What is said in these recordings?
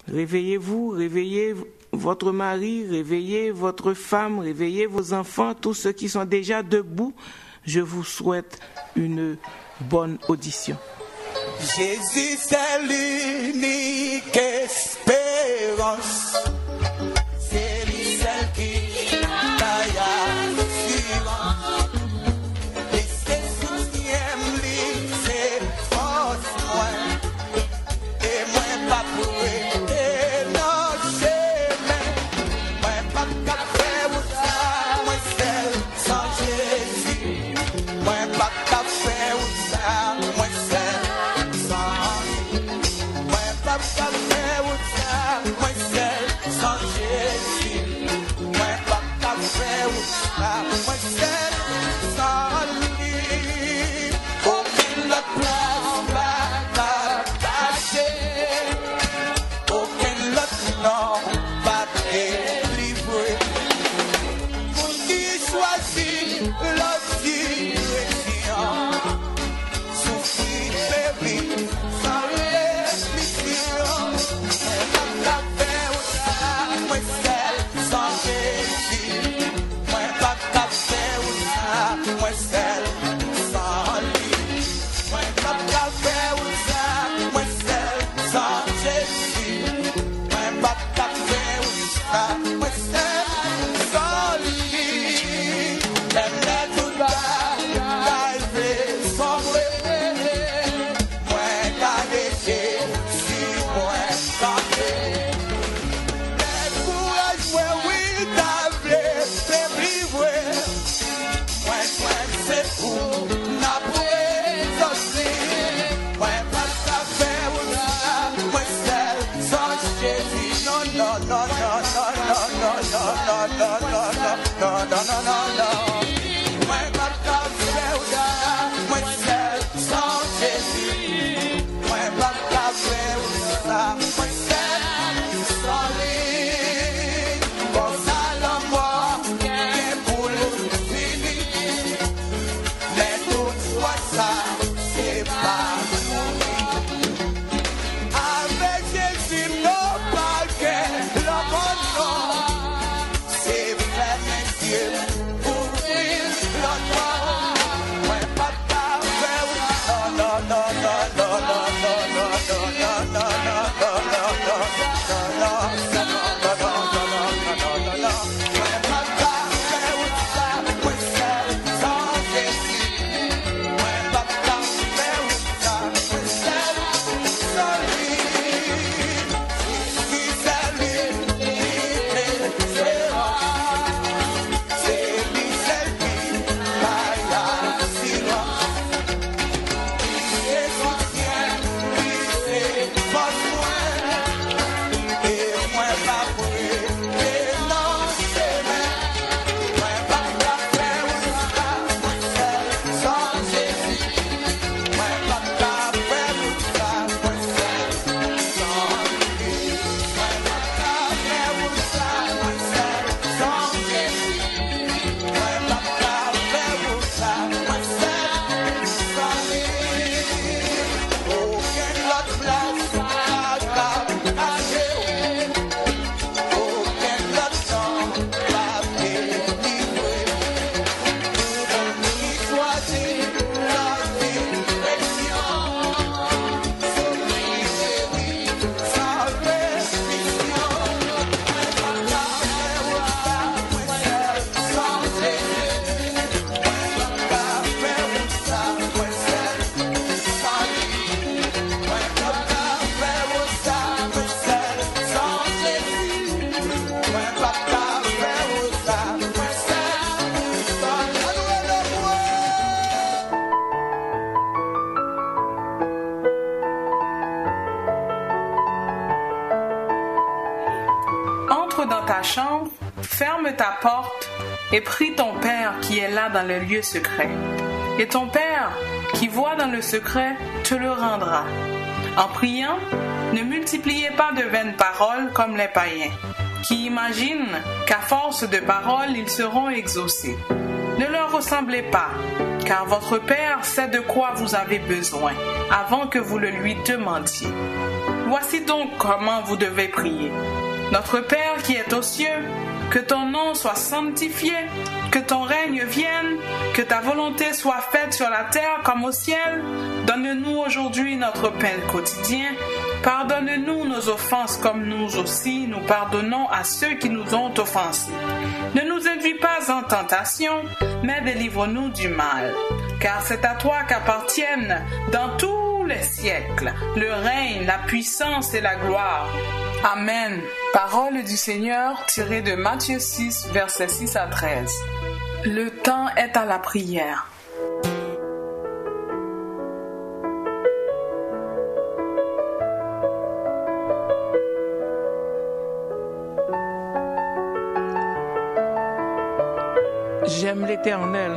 Réveillez-vous, réveillez votre mari, réveillez votre femme, réveillez vos enfants, tous ceux qui sont déjà debout. Je vous souhaite une bonne audition. Jésus, c'est l'unique espérance. C'est lui seul qui taille assurance. Et c'est soutien, lui, c'est force, moi. Et moi, pas pour et non, chemin. Moi, pas qu'à faire ça, moi, seul, sans Jésus. Moi, pas qu'à faire ça, moi, seul. Dans ta chambre, ferme ta porte et prie ton Père qui est là dans le lieu secret. Et ton Père qui voit dans le secret te le rendra. En priant, ne multipliez pas de vaines paroles comme les païens, qui imaginent qu'à force de paroles ils seront exaucés. Ne leur ressemblez pas, car votre Père sait de quoi vous avez besoin, avant que vous le lui demandiez. Voici donc comment vous devez prier. Notre Père qui est aux cieux, que ton nom soit sanctifié, que ton règne vienne, que ta volonté soit faite sur la terre comme au ciel. Donne-nous aujourd'hui notre pain quotidien. Pardonne-nous nos offenses comme nous aussi nous pardonnons à ceux qui nous ont offensés. Ne nous induis pas en tentation, mais délivre-nous du mal. Car c'est à toi qu'appartiennent dans tous les siècles le règne, la puissance et la gloire. Amen. Parole du Seigneur tirée de Matthieu 6, versets 6 à 13. Le temps est à la prière. J'aime l'Éternel,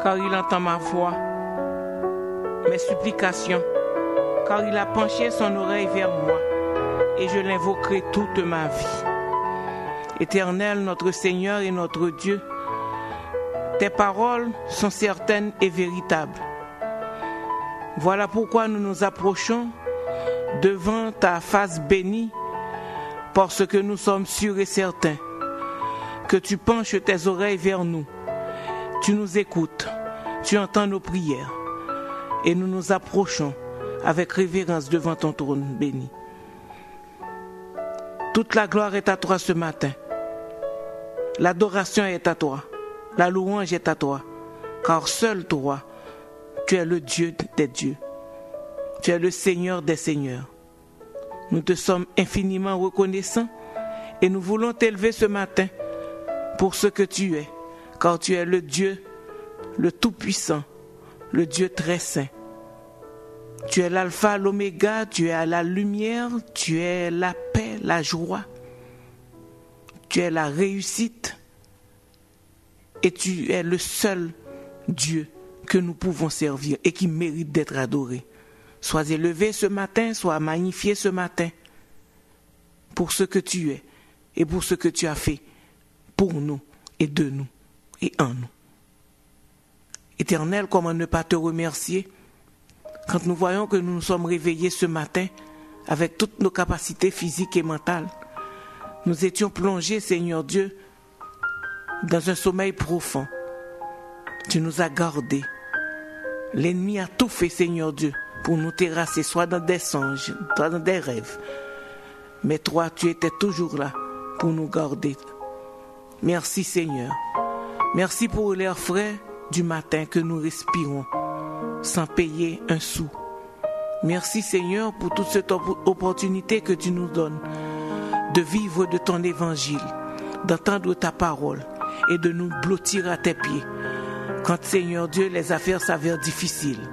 car il entend ma voix, mes supplications, car il a penché son oreille vers moi, et je l'invoquerai toute ma vie. Éternel, notre Seigneur et notre Dieu, tes paroles sont certaines et véritables. Voilà pourquoi nous nous approchons devant ta face bénie, parce que nous sommes sûrs et certains que tu penches tes oreilles vers nous, tu nous écoutes, tu entends nos prières, et nous nous approchons avec révérence devant ton trône béni. Toute la gloire est à toi ce matin, l'adoration est à toi, la louange est à toi, car seul toi, tu es le Dieu des dieux, tu es le Seigneur des seigneurs. Nous te sommes infiniment reconnaissants et nous voulons t'élever ce matin pour ce que tu es, car tu es le Dieu, le Tout-Puissant, le Dieu très saint. Tu es l'alpha, l'oméga, tu es la lumière, tu es la paix, la joie, tu es la réussite et tu es le seul Dieu que nous pouvons servir et qui mérite d'être adoré. Sois élevé ce matin, sois magnifié ce matin pour ce que tu es et pour ce que tu as fait pour nous et de nous et en nous. Éternel, comment ne pas te remercier quand nous voyons que nous nous sommes réveillés ce matin avec toutes nos capacités physiques et mentales. Nous étions plongés, Seigneur Dieu, dans un sommeil profond. Tu nous as gardés. L'ennemi a tout fait, Seigneur Dieu, pour nous terrasser, soit dans des songes, soit dans des rêves. Mais toi, tu étais toujours là pour nous garder. Merci Seigneur. Merci pour l'air frais du matin que nous respirons sans payer un sou. Merci Seigneur pour toute cette opportunité que tu nous donnes de vivre de ton évangile, d'entendre ta parole et de nous blottir à tes pieds. Quand Seigneur Dieu, les affaires s'avèrent difficiles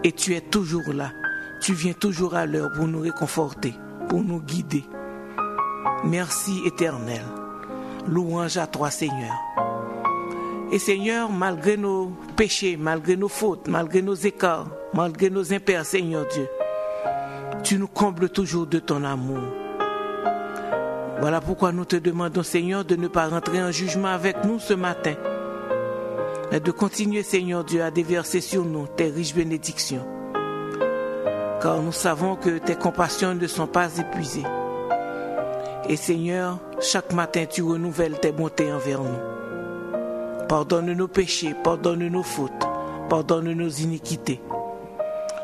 et tu es toujours là, tu viens toujours à l'heure pour nous réconforter, pour nous guider. Merci Éternel. Louange à toi Seigneur. Et Seigneur, malgré nos péchés, malgré nos fautes, malgré nos écarts, malgré nos impairs, Seigneur Dieu, tu nous combles toujours de ton amour. Voilà pourquoi nous te demandons Seigneur de ne pas rentrer en jugement avec nous ce matin, mais de continuer Seigneur Dieu à déverser sur nous tes riches bénédictions. Car nous savons que tes compassions ne sont pas épuisées. Et Seigneur, chaque matin tu renouvelles tes bontés envers nous. Pardonne nos péchés, pardonne nos fautes, pardonne nos iniquités.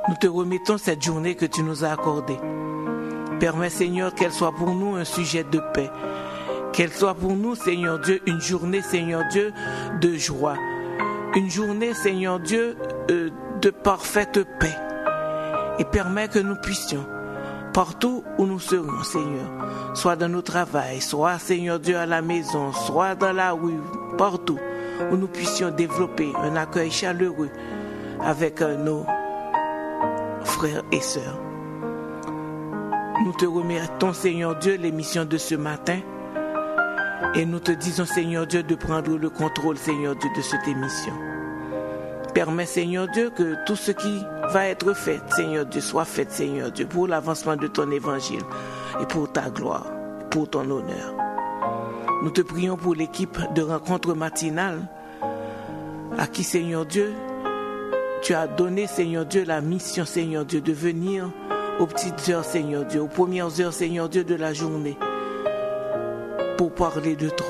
Nous te remettons cette journée que tu nous as accordée. Permets Seigneur qu'elle soit pour nous un sujet de paix. Qu'elle soit pour nous Seigneur Dieu une journée Seigneur Dieu de joie. Une journée Seigneur Dieu de parfaite paix. Et permets que nous puissions partout où nous serons, Seigneur, soit dans nos travails, soit, Seigneur Dieu, à la maison, soit dans la rue, partout où nous puissions développer un accueil chaleureux avec nos frères et sœurs. Nous te remettons, Seigneur Dieu, l'émission de ce matin et nous te disons, Seigneur Dieu, de prendre le contrôle, Seigneur Dieu, de cette émission. Permets, Seigneur Dieu, que tout ce qui va être fait, Seigneur Dieu, soit fait, Seigneur Dieu, pour l'avancement de ton évangile et pour ta gloire, pour ton honneur. Nous te prions pour l'équipe de rencontre matinale à qui, Seigneur Dieu, tu as donné, Seigneur Dieu, la mission, Seigneur Dieu, de venir aux petites heures, Seigneur Dieu, aux premières heures, Seigneur Dieu, de la journée, pour parler de toi.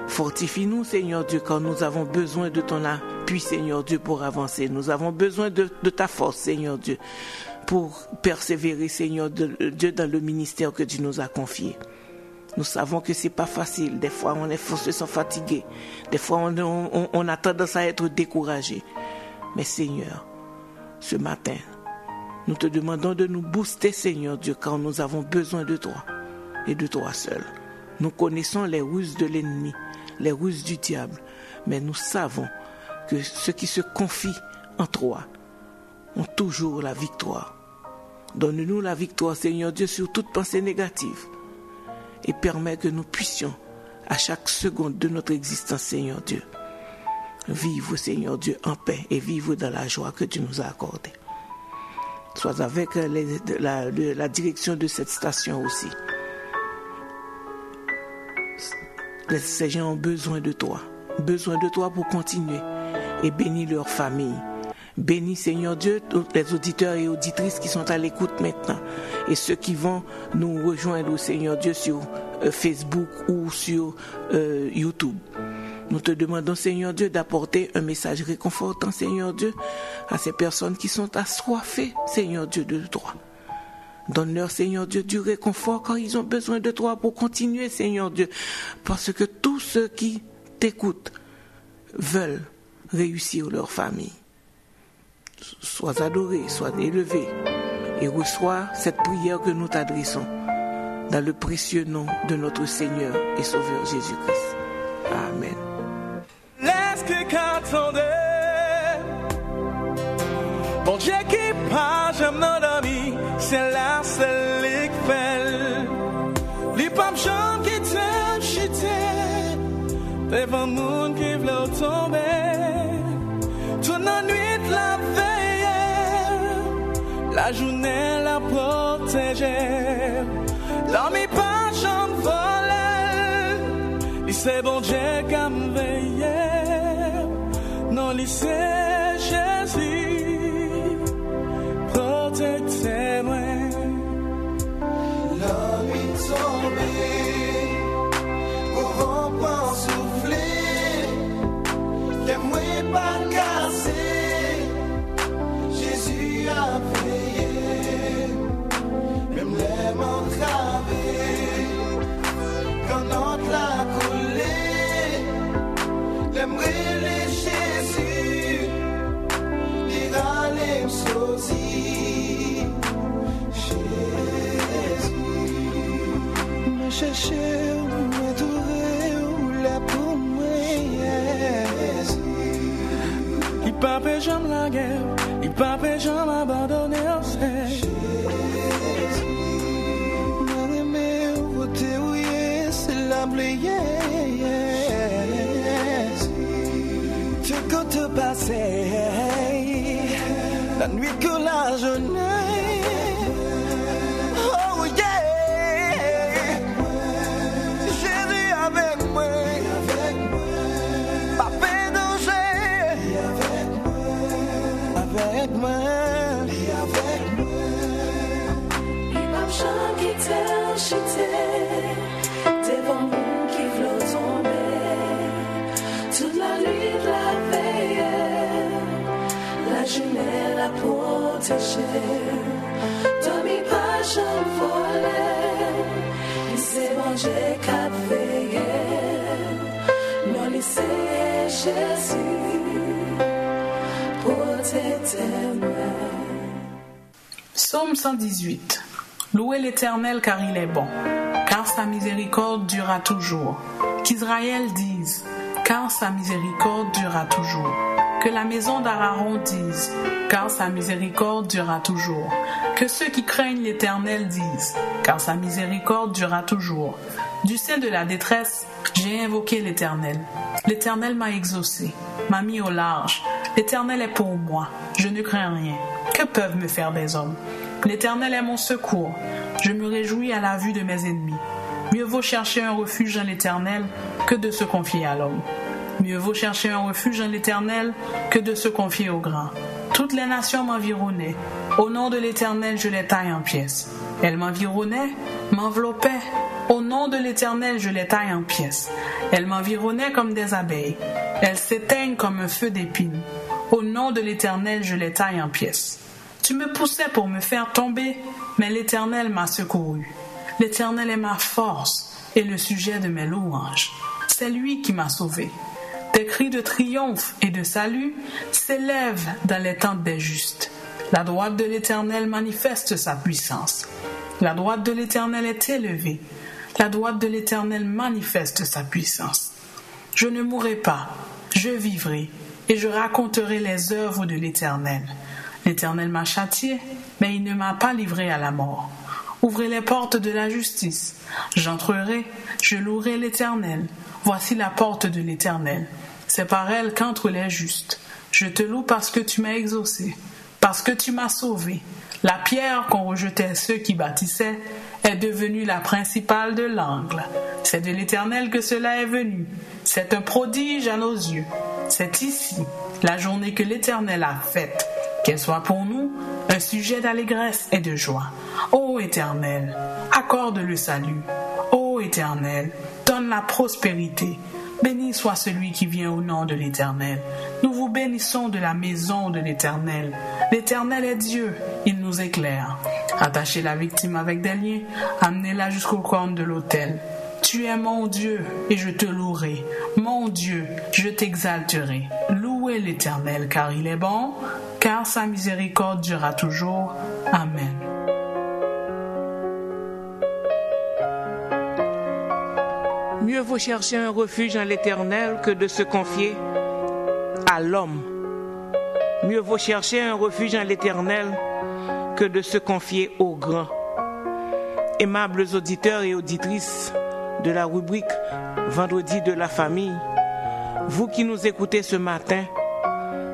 Fortifie-nous, Seigneur Dieu, quand nous avons besoin de ton appui, Seigneur Dieu, pour avancer. Nous avons besoin de ta force, Seigneur Dieu, pour persévérer, Seigneur Dieu, dans le ministère que tu nous as confié. Nous savons que c'est pas facile. Des fois, on se sent fatigué. Des fois, on a tendance à être découragé. Mais Seigneur, ce matin, nous te demandons de nous booster, Seigneur Dieu, quand nous avons besoin de toi et de toi seul. Nous connaissons les ruses de l'ennemi, les ruses du diable, mais nous savons que ceux qui se confient en toi ont toujours la victoire. Donne-nous la victoire, Seigneur Dieu, sur toute pensée négative et permets que nous puissions, à chaque seconde de notre existence, Seigneur Dieu, vivre, Seigneur Dieu, en paix et vivre dans la joie que tu nous as accordée. Sois avec la direction de cette station aussi. Ces gens ont besoin de toi pour continuer et bénis leur famille. Bénis, Seigneur Dieu, tous les auditeurs et auditrices qui sont à l'écoute maintenant et ceux qui vont nous rejoindre, Seigneur Dieu, sur Facebook ou sur YouTube. Nous te demandons, Seigneur Dieu, d'apporter un message réconfortant, Seigneur Dieu, à ces personnes qui sont assoiffées, Seigneur Dieu, de toi. Donne-leur, Seigneur Dieu, du réconfort quand ils ont besoin de toi pour continuer, Seigneur Dieu, parce que tous ceux qui t'écoutent veulent réussir leur famille. Sois adoré, sois élevé et reçois cette prière que nous t'adressons dans le précieux nom de notre Seigneur et Sauveur Jésus-Christ. Amen. L'esprit qu'attendait, bon Dieu qui pas jamais endormi, c'est la seule qui fait. Les pommes jaunes qui t'aiment chuter, devant le monde qui veut tomber. Toute la nuit de la veille, la journée la protéger. L'homme pas jamais volé, c'est bon Dieu qui me veille. Non, c'est Jésus, protège-moi. L'homme est tombé, au vent pas souffler, que moi pas cassé, Jésus a payé, même les m'entraver, quand notre l'a collé, l'aimerait les Jésus, l'ira les sosie, Jésus, me chercher, me trouver, ou la pour moi, Jésus. Il pas fait jamais la guerre, il pas fait jamais abandonner, c'est Jésus. Mon aimé, vous te c'est la prière. Tu comptes passer la nuit que la journée. Oh yeah, Jésus avec moi, pas fait danger, avec moi, avec moi. Il m'a jamais quitté, devant nous qui veut tomber. Toute la nuit de la veille, la journée la protéger. Dormi pas jamais volé, il s'est mangé qu'à veiller. Non, il c'est Jésus, protège-moi. Psaume 118. Louez l'Éternel car il est bon, car sa miséricorde durera toujours. Qu'Israël dise, car sa miséricorde durera toujours. Que la maison d'Aaron dise, car sa miséricorde durera toujours. Que ceux qui craignent l'Éternel disent, car sa miséricorde durera toujours. Du sein de la détresse, j'ai invoqué l'Éternel. L'Éternel m'a exaucé, m'a mis au large. L'Éternel est pour moi, je ne crains rien. Que peuvent me faire des hommes? L'Éternel est mon secours, je me réjouis à la vue de mes ennemis. Mieux vaut chercher un refuge en l'Éternel que de se confier à l'homme. Mieux vaut chercher un refuge en l'Éternel que de se confier au grand. Toutes les nations m'environnaient, Au nom de l'Éternel, je les taille en pièces. Elles m'environnaient, m'enveloppaient. Au nom de l'Éternel, je les taille en pièces. Elles m'environnaient comme des abeilles. Elles s'éteignent comme un feu d'épines. Au nom de l'Éternel, je les taille en pièces. Tu me poussais pour me faire tomber, mais l'Éternel m'a secouru. L'Éternel est ma force et le sujet de mes louanges. C'est lui qui m'a sauvé. Des cris de triomphe et de salut s'élèvent dans les tentes des justes. La droite de l'Éternel manifeste sa puissance. La droite de l'Éternel est élevée. La droite de l'Éternel manifeste sa puissance. Je ne mourrai pas, je vivrai, et je raconterai les œuvres de l'Éternel. L'Éternel m'a châtié, mais il ne m'a pas livré à la mort. Ouvrez les portes de la justice. J'entrerai, je louerai l'Éternel. Voici la porte de l'Éternel. C'est par elle qu'entrent les justes. Je te loue parce que tu m'as exaucé, parce que tu m'as sauvé. La pierre qu'on rejetait ceux qui bâtissaient est devenue la principale de l'angle. C'est de l'Éternel que cela est venu. C'est un prodige à nos yeux. C'est ici la journée que l'Éternel a faite. Qu'elle soit pour nous un sujet d'allégresse et de joie. Ô Éternel, accorde le salut. Ô Éternel, donne la prospérité. Béni soit celui qui vient au nom de l'Éternel. Nous vous bénissons de la maison de l'Éternel. L'Éternel est Dieu, il nous éclaire. Attachez la victime avec des liens, amenez-la jusqu'aux cornes de l'autel. Tu es mon Dieu et je te louerai. Mon Dieu, je t'exalterai. Louez l'Éternel car il est bon, car sa miséricorde durera toujours. Amen. Mieux vaut chercher un refuge en l'Éternel que de se confier à l'homme. Mieux vaut chercher un refuge en l'Éternel que de se confier aux grands. Aimables auditeurs et auditrices de la rubrique Vendredi de la famille, vous qui nous écoutez ce matin,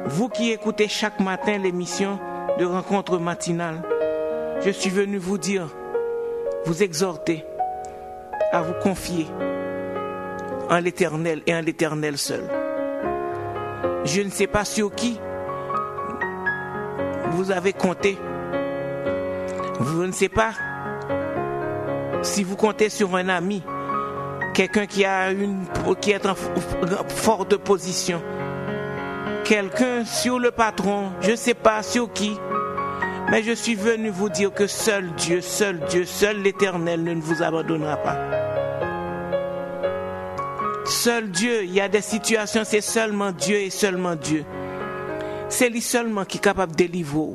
vous qui écoutez chaque matin l'émission de rencontre matinale, je suis venu vous dire, vous exhorter à vous confier en l'Éternel et en l'Éternel seul. Je ne sais pas sur qui vous avez compté. Je ne sais pas si vous comptez sur un ami, quelqu'un qui est en forte position, quelqu'un sur le patron, je ne sais pas sur qui, mais je suis venu vous dire que seul Dieu, seul l'Éternel ne vous abandonnera pas. Seul Dieu, il y a des situations, c'est seulement Dieu et seulement Dieu. C'est lui seulement qui est capable de délivrer.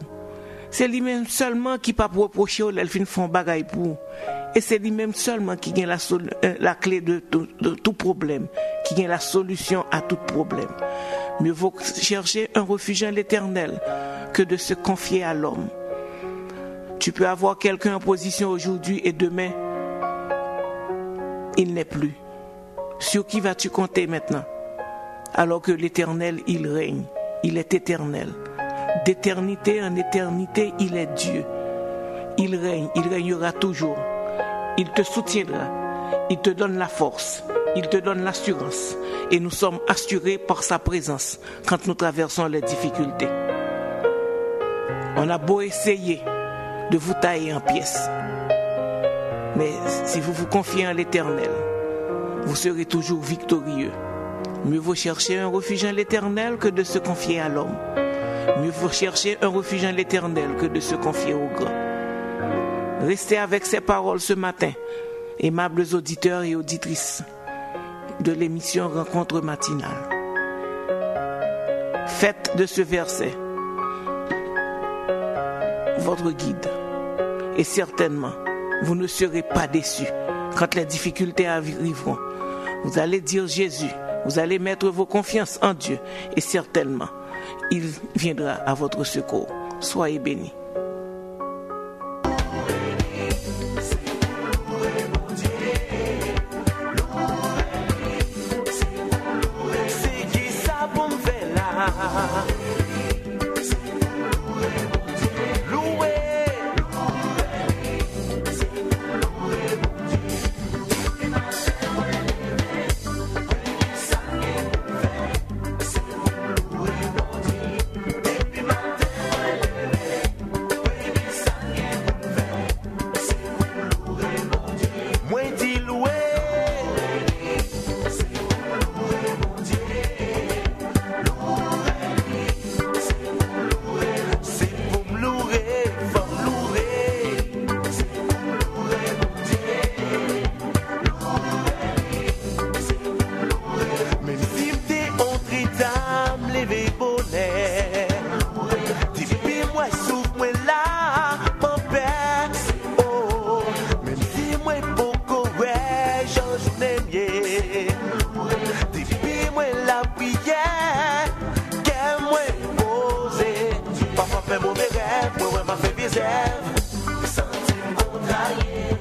C'est lui-même seulement qui ne peut pas reprocher aux elfines font bagaille pour. Et c'est lui-même seulement qui gagne la clé de tout problème, qui gagne la solution à tout problème. Mieux vaut chercher un refuge en l'Éternel que de se confier à l'homme. Tu peux avoir quelqu'un en position aujourd'hui et demain, il n'est plus. Sur qui vas-tu compter maintenant? Alors que l'Éternel, il règne, il est éternel. D'éternité en éternité, il est Dieu. Il règne, il régnera toujours. Il te soutiendra, il te donne la force, il te donne l'assurance. Et nous sommes assurés par sa présence quand nous traversons les difficultés. On a beau essayer de vous tailler en pièces, mais si vous vous confiez en l'Éternel, vous serez toujours victorieux. Mieux vaut chercher un refuge en l'Éternel que de se confier à l'homme. Mieux vaut chercher un refuge en l'Éternel que de se confier aux grands. Restez avec ces paroles ce matin, aimables auditeurs et auditrices de l'émission Rencontre matinale. Faites de ce verset votre guide et certainement vous ne serez pas déçus quand les difficultés arriveront. Vous allez dire Jésus, vous allez mettre vos confiances en Dieu et certainement il viendra à votre secours. Soyez bénis.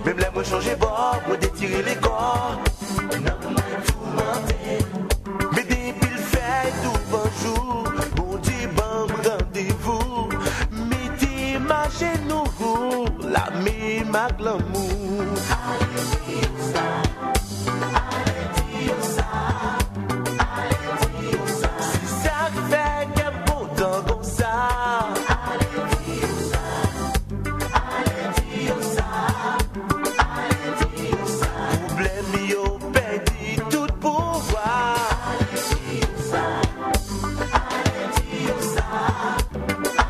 Même là, moi changer bord, moi détirer les corps. Non, moi tout mentir. Mais depuis le fait tout bonjour, bon Dieu, bon rendez-vous. Midi, ma chez nous, la même ma glamour. Allez, dis ça. Allez, dis ça. Allez, dis ça. Si ça fait qu'un bon temps comme ça. Allez, dis ça. Allez, dis ça. Allez, dis ça. Problème, yo, perdu tout pouvoir. Allez, dis ça. Allez, dis ça.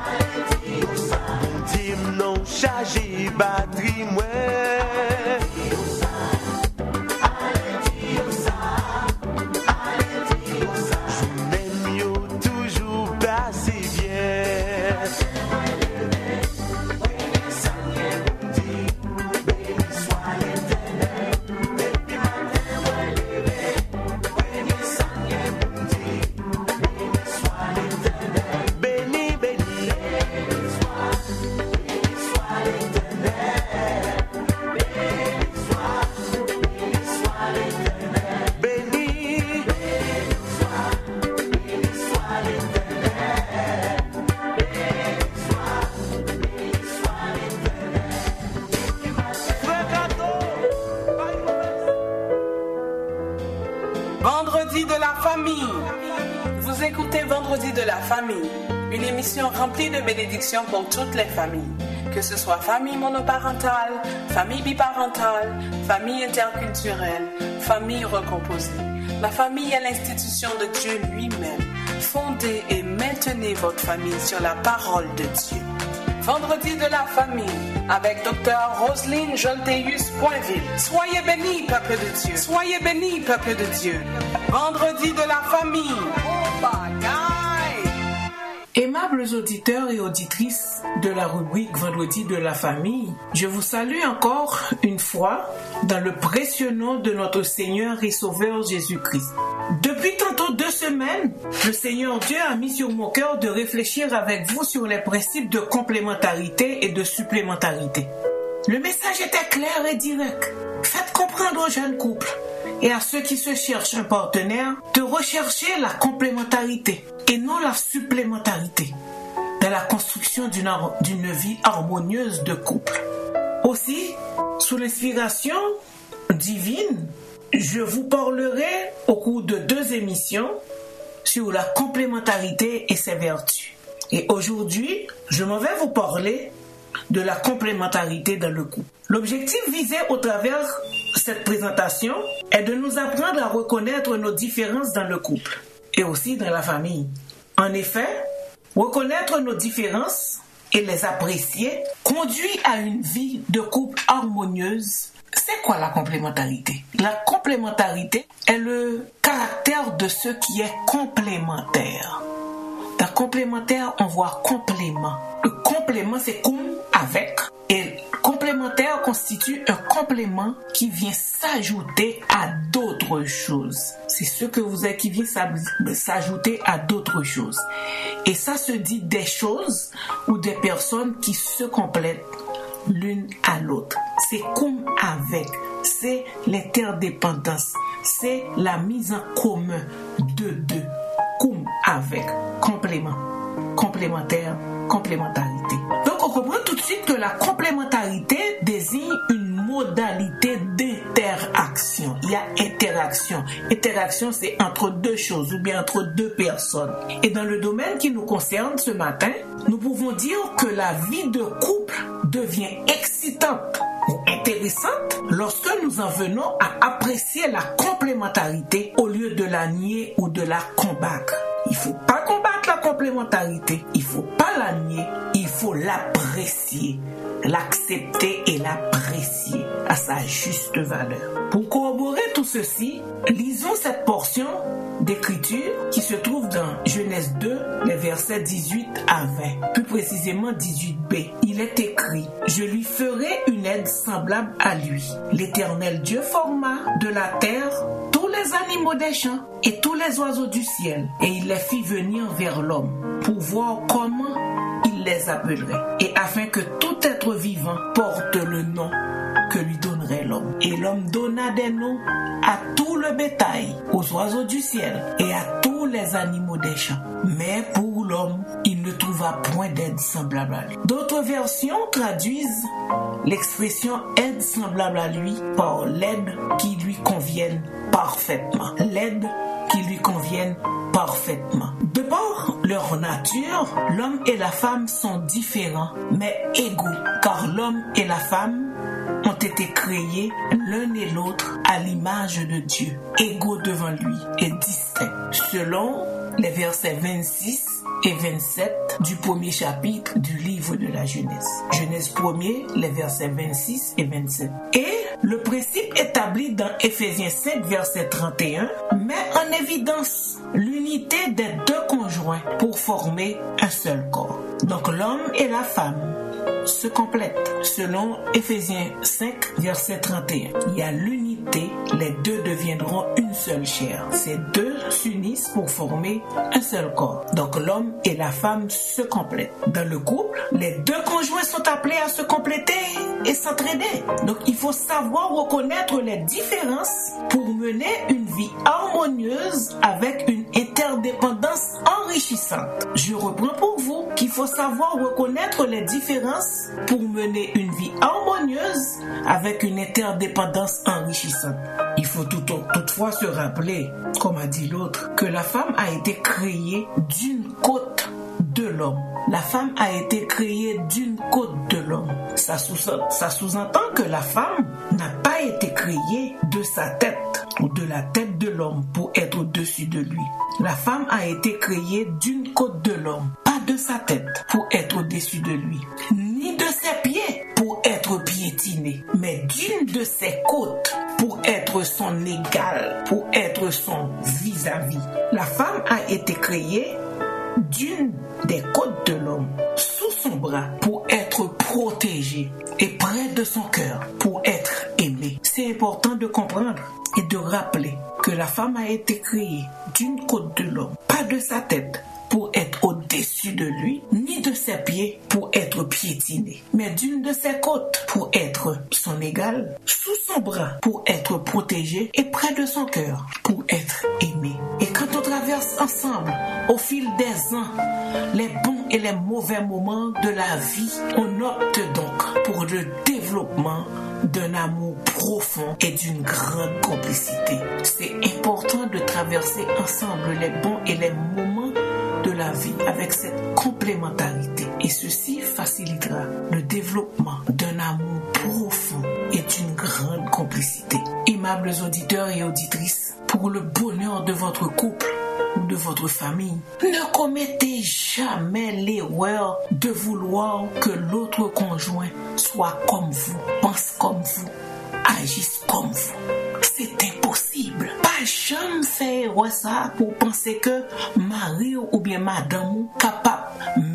Allez, dis ça. Bon Dieu, non, chargé, batterie, moi. Vendredi de la famille. Vous écoutez Vendredi de la famille, une émission remplie de bénédictions pour toutes les familles, que ce soit famille monoparentale, famille biparentale, famille interculturelle, famille recomposée. La famille est l'institution de Dieu lui-même. Fondez et maintenez votre famille sur la parole de Dieu. Vendredi de la famille avec Dr. Roselyne Jolteus-Poinville. Soyez bénis, peuple de Dieu. Soyez bénis, peuple de Dieu. Vendredi de la famille. Oh bagaille! Aimables auditeurs et auditrices de la rubrique Vendredi de la famille, je vous salue encore une fois dans le précieux nom de notre Seigneur et Sauveur Jésus-Christ. Depuis tantôt 2 semaines, le Seigneur Dieu a mis sur mon cœur de réfléchir avec vous sur les principes de complémentarité et de supplémentarité. Le message était clair et direct. Faites comprendre aux jeunes couples et à ceux qui se cherchent un partenaire de rechercher la complémentarité et non la supplémentarité dans la construction d'une vie harmonieuse de couple. Aussi, sous l'inspiration divine, je vous parlerai au cours de 2 émissions sur la complémentarité et ses vertus. Et aujourd'hui, je m'en vais vous parler de la complémentarité dans le couple. L'objectif visé au travers cette présentation est de nous apprendre à reconnaître nos différences dans le couple et aussi dans la famille. En effet, reconnaître nos différences et les apprécier conduit à une vie de couple harmonieuse. C'est quoi la complémentarité? La complémentarité est le caractère de ce qui est complémentaire. Dans complémentaire, on voit complément. Le complément, c'est comme avec. Et complémentaire constitue un complément qui vient s'ajouter à d'autres choses. C'est ce que vous êtes qui vient s'ajouter à d'autres choses. Et ça se dit des choses ou des personnes qui se complètent l'une à l'autre. C'est comme avec. C'est l'interdépendance. C'est la mise en commun de deux. Comme avec. Complément. Complémentaire. Complémentarité. Donc on comprend tout de suite que la complémentarité désigne une modalité d'interaction. Il y a interaction. Interaction, c'est entre 2 choses ou bien entre 2 personnes. Et dans le domaine qui nous concerne ce matin, nous pouvons dire que la vie de couple devient excitante ou intéressante lorsque nous en venons à apprécier la complémentarité au lieu de la nier ou de la combattre. Il ne faut pas combattre la complémentarité, il ne faut pas la nier, il faut l'apprécier, l'accepter et l'apprécier à sa juste valeur. Pour corroborer tout ceci, lisons cette portion d'écriture qui se trouve dans Genèse 2, les versets 18 à 20, plus précisément 18b. Il est écrit: je lui ferai une aide semblable à lui. L'Éternel Dieu forma de la terre tous les animaux des champs et tous les oiseaux du ciel, et il les fit venir vers l'homme pour voir comment il les appellerait, et afin que tout être vivant porte le nom que lui donnerait l'homme. Et l'homme donna des noms à tout le bétail, aux oiseaux du ciel et à tous les animaux des champs. Mais pour l'homme, il ne trouva point d'aide semblable à lui. D'autres versions traduisent l'expression aide semblable à lui par l'aide qui lui convienne parfaitement. L'aide qui lui convienne parfaitement. De par leur nature, l'homme et la femme sont différents, mais égaux, car l'homme et la femme ont été créés l'un et l'autre à l'image de Dieu, égaux devant lui et distincts, selon les versets 26 et 27 du premier chapitre du livre de la Genèse. Genèse 1er, les versets 26 et 27. Et le principe établi dans Éphésiens 5, verset 31, met en évidence l'unité des deux conjoints pour former un seul corps. Donc l'homme et la femme se complètent. Selon Éphésiens 5, verset 31, il y a l'unité, les deux deviendront une seule chair. Ces deux s'unissent pour former un seul corps. Donc l'homme et la femme se complètent. Dans le couple, les deux conjoints sont appelés à se compléter et s'entraider. Donc il faut savoir reconnaître les différences pour mener une vie harmonieuse avec une interdépendance enrichissante. Je reprends pour vous qu'il faut savoir reconnaître les différences pour mener une vie harmonieuse avec une interdépendance enrichissante. Il faut toutefois se rappeler, comme a dit l'autre, que la femme a été créée d'une côte de l'homme. La femme a été créée d'une côte de l'homme. Ça sous-entend que la femme n'a pas été créée de sa tête ou de la tête de l'homme pour être au-dessus de lui. La femme a été créée d'une côte de l'homme, pas de sa tête pour être au-dessus de lui, ni de ses pieds pour être piétinée, mais d'une de ses côtes pour être son égal, pour être son vis-à-vis. La femme a été créée d'une des côtes de l'homme, sous son bras pour être protégée et près de son cœur pour être aimée. C'est important de comprendre et de rappeler que la femme a été créée d'une côte de l'homme, pas de sa tête pour être au-dessus de lui, ni de ses pieds pour être piétinée, mais d'une de ses côtes pour être son égal, sous son bras pour être protégée et près de son cœur pour être aimée. Et quand on traverse ensemble, au fil des ans, les bons et les mauvais moments de la vie, on opte donc pour le développement d'un amour profond et d'une grande complicité. C'est important de traverser ensemble les bons et les moments de la vie avec cette complémentarité. Et ceci facilitera le développement d'un amour profond et d'une grande complicité. Aimables auditeurs et auditrices, pour le bonheur de votre couple ou de votre famille, ne commettez jamais l'erreur de vouloir que l'autre conjoint soit comme vous, pense comme vous, agisse comme vous. C'est impossible. Pas jamais faire ça pour penser que mari ou bien madame capable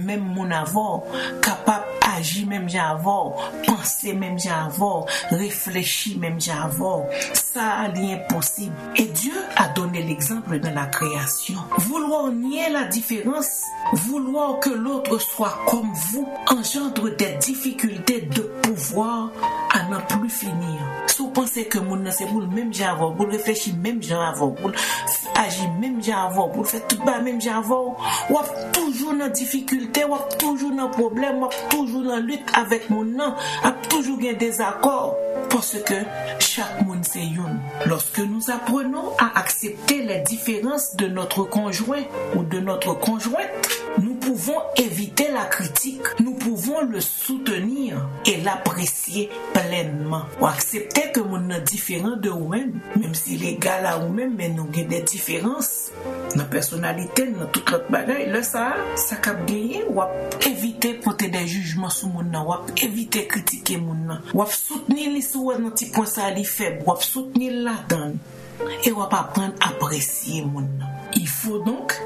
même mon avoir, capable agir même j'ai avoir, penser même j'ai avoir, réfléchir même j'ai avoir. Ça est impossible. Et Dieu a donné l'exemple dans la création. Vouloir nier la différence, vouloir que l'autre soit comme vous, engendre des difficultés de pouvoir à n'en plus finir. Si vous pensez que mon c'est pour le même j'ai avoir, pour réfléchir même j'ai avoir, pour agir même j'ai avoir, pour faire tout bas même j'ai avoir, ou toujours dans difficulté, ou toujours dans problème, ou toujours dans lutte avec mon nom, ou toujours des désaccords. Parce que chaque monde c'est une. Lorsque nous apprenons à accepter les différences de notre conjoint ou de notre conjointe, nous pouvons éviter la critique, nous pouvons le soutenir et l'apprécier pleinement. Ou accepter que mon est différent de vous-même, même s'il est égal à vous-même, mais nous avons des différences dans la personnalité, dans toute notre bagaille. Là, ça cap gagner, ou éviter porter des jugements sur mon nom, ou éviter critiquer mon nom, ou soutenir les sous un petit point ça li faible, ou soutenir la donne et ou apprendre à apprécier mon nom. Il faut donc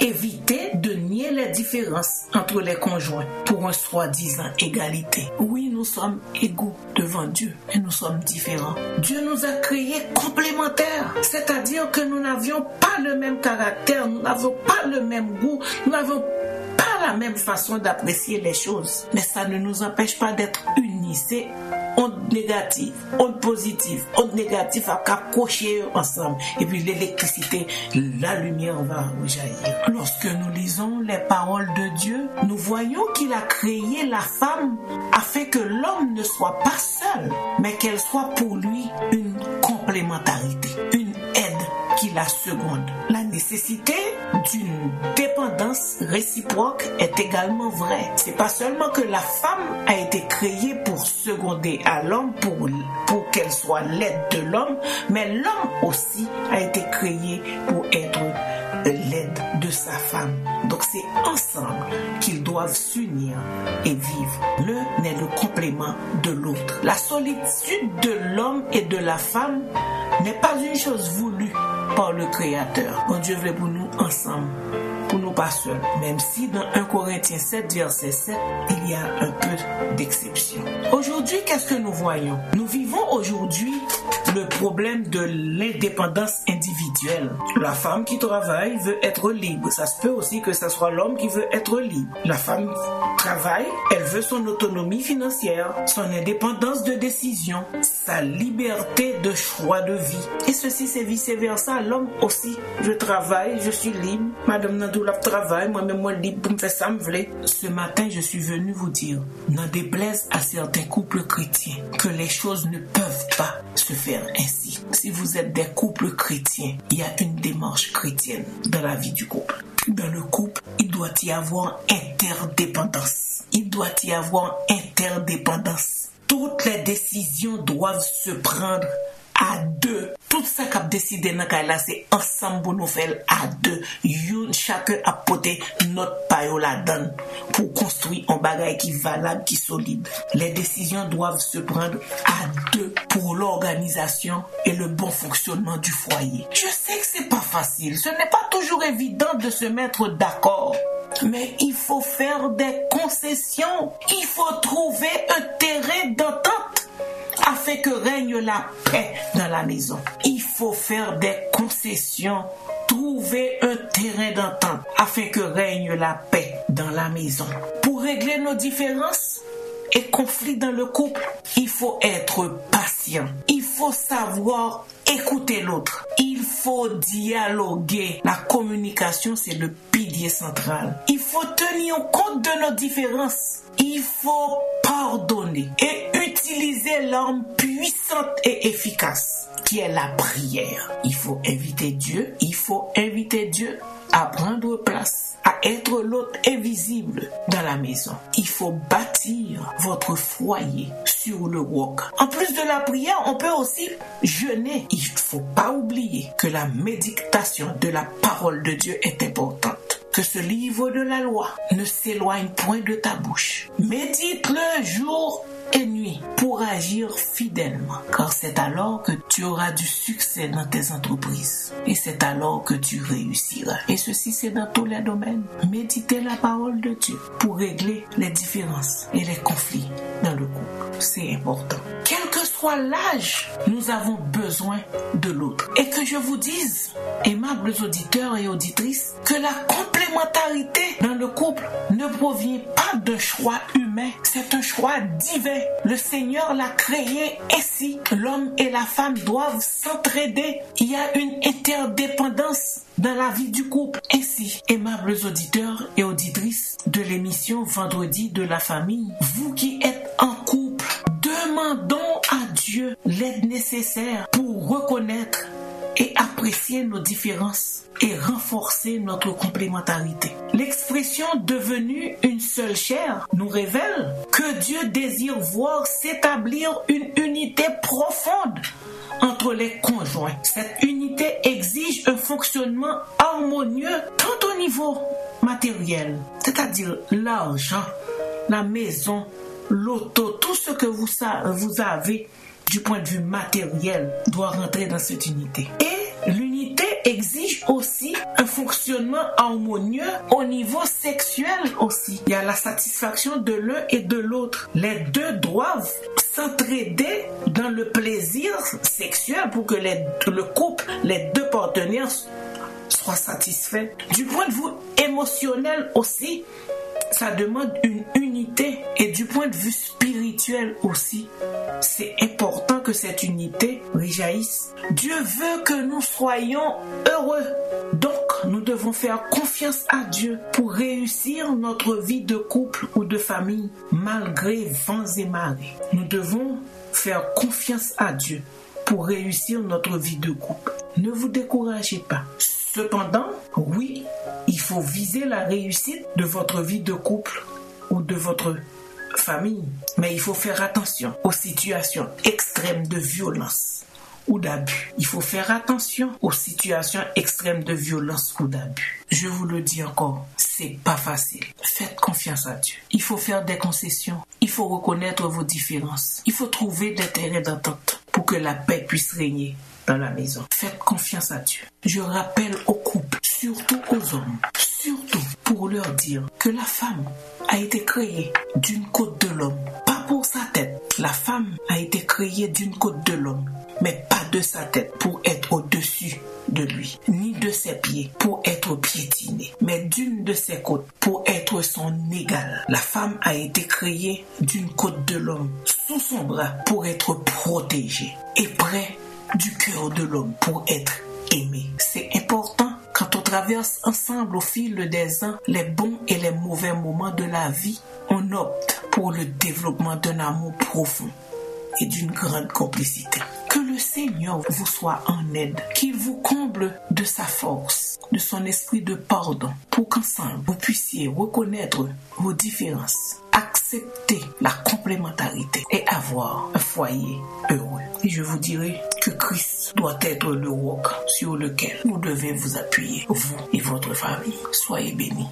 éviter de nier les différences entre les conjoints pour un soi-disant égalité. Oui, nous sommes égaux devant Dieu et nous sommes différents. Dieu nous a créés complémentaires, c'est-à-dire que nous n'avions pas le même caractère, nous n'avons pas le même goût, nous n'avons pas la même façon d'apprécier les choses, mais ça ne nous empêche pas d'être unis. C'est onde négative, onde positive, onde négative à cocher ensemble. Et puis l'électricité, la lumière va jaillir. Lorsque nous lisons les paroles de Dieu, nous voyons qu'il a créé la femme afin que l'homme ne soit pas seul, mais qu'elle soit pour lui une complémentarité, une aide qui la seconde. La nécessité d'une dépendance réciproque est également vraie. C'est pas seulement que la femme a été créée pour seconder à l'homme, pour qu'elle soit l'aide de l'homme, mais l'homme aussi a été créé pour être l'aide de sa femme. Donc c'est ensemble qu'ils doivent s'unir et vivre. L'un est le complément de l'autre. La solitude de l'homme et de la femme n'est pas une chose voulue par le Créateur. Bon Dieu veut pour nous ensemble, pour nous pas seuls. Même si dans 1 Corinthiens 7, verset 7, il y a un peu d'exception. Aujourd'hui, qu'est-ce que nous voyons? Nous vivons aujourd'hui le problème de l'indépendance individuelle. La femme qui travaille veut être libre. Ça se peut aussi que ce soit l'homme qui veut être libre. La femme travaille, elle veut son autonomie financière, son indépendance de décision, sa liberté de choix de vie. Et ceci, c'est vice-versa. L'homme aussi, je travaille, je suis libre. Madame Nandoula travaille, moi-même, moi libre pour me faire ça, me voulait. Ce matin, je suis venu vous dire, n'en déplaise à certains couples chrétiens, que les choses ne peuvent pas se faire ainsi. Si vous êtes des couples chrétiens, il y a une démarche chrétienne dans la vie du couple. Dans le couple, il doit y avoir interdépendance. Il doit y avoir interdépendance. Toutes les décisions doivent se prendre à deux. Tout ça qu'a décidé dans là, c'est ensemble pour nous faire à deux. Chacun a porté notre paille là-dedans pour construire un bagage qui est valable, qui est solide. Les décisions doivent se prendre à deux pour l'organisation et le bon fonctionnement du foyer. Je sais que c'est pas facile. Ce n'est pas toujours évident de se mettre d'accord. Mais il faut faire des concessions. Il faut trouver un terrain d'entente afin que règne la paix dans la maison. Il faut faire des concessions, trouver un terrain d'entente afin que règne la paix dans la maison. Pour régler nos différences et conflits dans le couple, il faut être patient. Il faut savoir écouter l'autre. Il faut dialoguer. La communication, c'est le pilier central. Il faut tenir compte de nos différences. Il faut pardonner et utiliser l'arme puissante et efficace qui est la prière. Il faut inviter Dieu. Il faut inviter Dieu à prendre place, à être l'hôte invisible dans la maison. Il faut bâtir votre foyer sur le roc. En plus de la prière, on peut aussi jeûner. Il ne faut pas oublier que la méditation de la parole de Dieu est importante. Que ce livre de la loi ne s'éloigne point de ta bouche. Médite-le jour et nuit pour agir fidèlement, car c'est alors que tu auras du succès dans tes entreprises et c'est alors que tu réussiras. Et ceci, c'est dans tous les domaines. Méditez la parole de Dieu pour régler les différences et les conflits dans le couple. C'est important. Quel que soit l'âge, nous avons besoin de l'autre. Et que je vous dise, aimables auditeurs et auditrices, que la complémentarité dans le couple ne provient pas d'un choix humain, c'est un choix divin. Le Seigneur l'a créé ainsi. L'homme et la femme doivent s'entraider. Il y a une interdépendance dans la vie du couple. Ainsi, aimables auditeurs et auditrices de l'émission Vendredi de la famille, vous qui êtes en couple, demandons à Dieu l'aide nécessaire pour reconnaître et apprécier nos différences et renforcer notre complémentarité. L'expression « devenue une seule chair » nous révèle que Dieu désire voir s'établir une unité profonde entre les conjoints. Cette unité exige un fonctionnement harmonieux tant au niveau matériel, c'est-à-dire l'argent, la maison, l'auto, tout ce que vous avez du point de vue matériel doit rentrer dans cette unité. Et l'unité exige aussi un fonctionnement harmonieux au niveau sexuel aussi. Il y a la satisfaction de l'un et de l'autre. Les deux doivent s'entraider dans le plaisir sexuel pour que le couple, les deux partenaires soient satisfaits. Du point de vue émotionnel aussi, ça demande une unité et du point de vue spirituel aussi. C'est important que cette unité rejaillisse. Dieu veut que nous soyons heureux. Donc, nous devons faire confiance à Dieu pour réussir notre vie de couple ou de famille malgré vents et marées. Nous devons faire confiance à Dieu pour réussir notre vie de couple. Ne vous découragez pas. Cependant, oui, il faut viser la réussite de votre vie de couple ou de votre famille. Mais il faut faire attention aux situations extrêmes de violence ou d'abus. Il faut faire attention aux situations extrêmes de violence ou d'abus. Je vous le dis encore, c'est pas facile. Faites confiance à Dieu. Il faut faire des concessions. Il faut reconnaître vos différences. Il faut trouver des terrains d'entente pour que la paix puisse régner dans la maison. Faites confiance à Dieu. Je rappelle aux couples, surtout aux hommes, surtout pour leur dire que la femme a été créée d'une côte de l'homme, pas pour sa tête. La femme a été créée d'une côte de l'homme, mais pas de sa tête pour être au-dessus de lui, ni de ses pieds pour être piétinée, mais d'une de ses côtes pour être son égale. La femme a été créée d'une côte de l'homme, sous son bras pour être protégée et près du cœur de l'homme pour être aimé. C'est important quand on traverse ensemble au fil des ans les bons et les mauvais moments de la vie. On opte pour le développement d'un amour profond et d'une grande complicité. Que le Seigneur vous soit en aide, qu'il vous comble de sa force, de son esprit de pardon, pour qu'ensemble vous puissiez reconnaître vos différences, accepter la complémentarité et avoir un foyer heureux. Et je vous dirai que Christ doit être le roc sur lequel vous devez vous appuyer, vous et votre famille. Soyez bénis.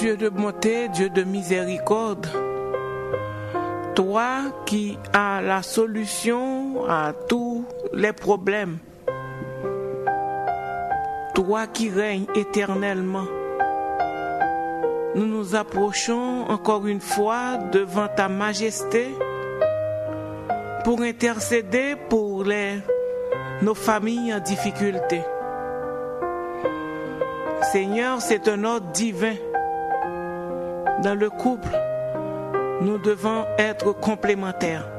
Dieu de bonté, Dieu de miséricorde, toi qui as la solution à tous les problèmes, toi qui règnes éternellement, nous nous approchons encore une fois devant ta majesté pour intercéder pour nos familles en difficulté. Seigneur, c'est un ordre divin. Dans le couple, nous devons être complémentaires.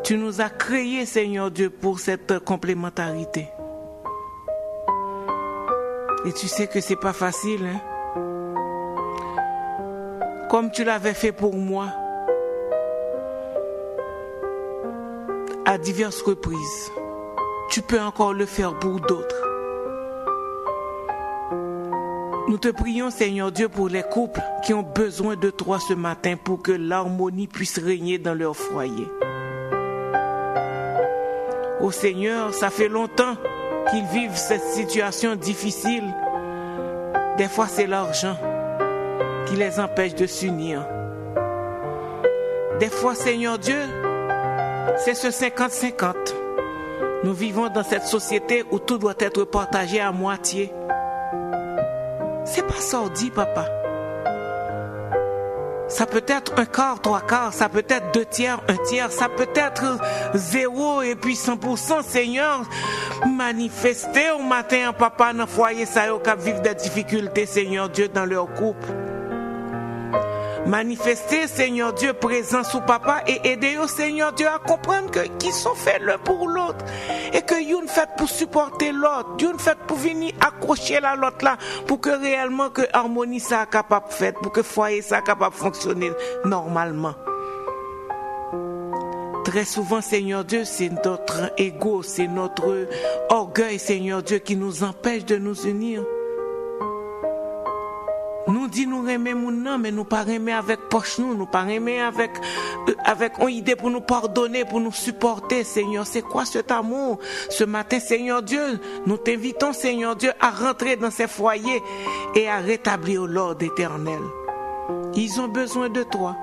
Tu nous as créés, Seigneur Dieu, pour cette complémentarité. Et tu sais que c'est pas facile, hein? Comme tu l'avais fait pour moi, à diverses reprises, tu peux encore le faire pour d'autres. Nous te prions, Seigneur Dieu, pour les couples qui ont besoin de toi ce matin pour que l'harmonie puisse régner dans leur foyer. Oh Seigneur, ça fait longtemps qu'ils vivent cette situation difficile. Des fois, c'est l'argent qui les empêche de s'unir. Des fois, Seigneur Dieu, c'est ce 50-50. Nous vivons dans cette société où tout doit être partagé à moitié. C'est pas sordi, papa. Ça peut être un quart, trois quarts, ça peut être 2 tiers, 1 tiers, ça peut être 0 et puis 100%, Seigneur. Manifestez au matin, papa, dans le foyer, ça y est, qui vivent des difficultés, Seigneur Dieu, dans leur couple. Manifestez, Seigneur Dieu, présent sous papa et aidez-vous, Seigneur Dieu, à comprendre qu'ils sont faits l'un pour l'autre et que vous faites pour supporter l'autre, vous faites pour venir accrocher la l'autre là pour que réellement que harmonie soit capable de faire, pour que foyer soit capable de fonctionner normalement. Très souvent, Seigneur Dieu, c'est notre ego, c'est notre orgueil, Seigneur Dieu, qui nous empêche de nous unir. Nous disons nous aimer mon nom, mais nous pas aimer avec poche nous pas aimer avec une idée pour nous pardonner, pour nous supporter, Seigneur. C'est quoi cet amour? Ce matin, Seigneur Dieu, nous t'invitons, Seigneur Dieu, à rentrer dans ces foyers et à rétablir l'ordre éternel. Ils ont besoin de toi.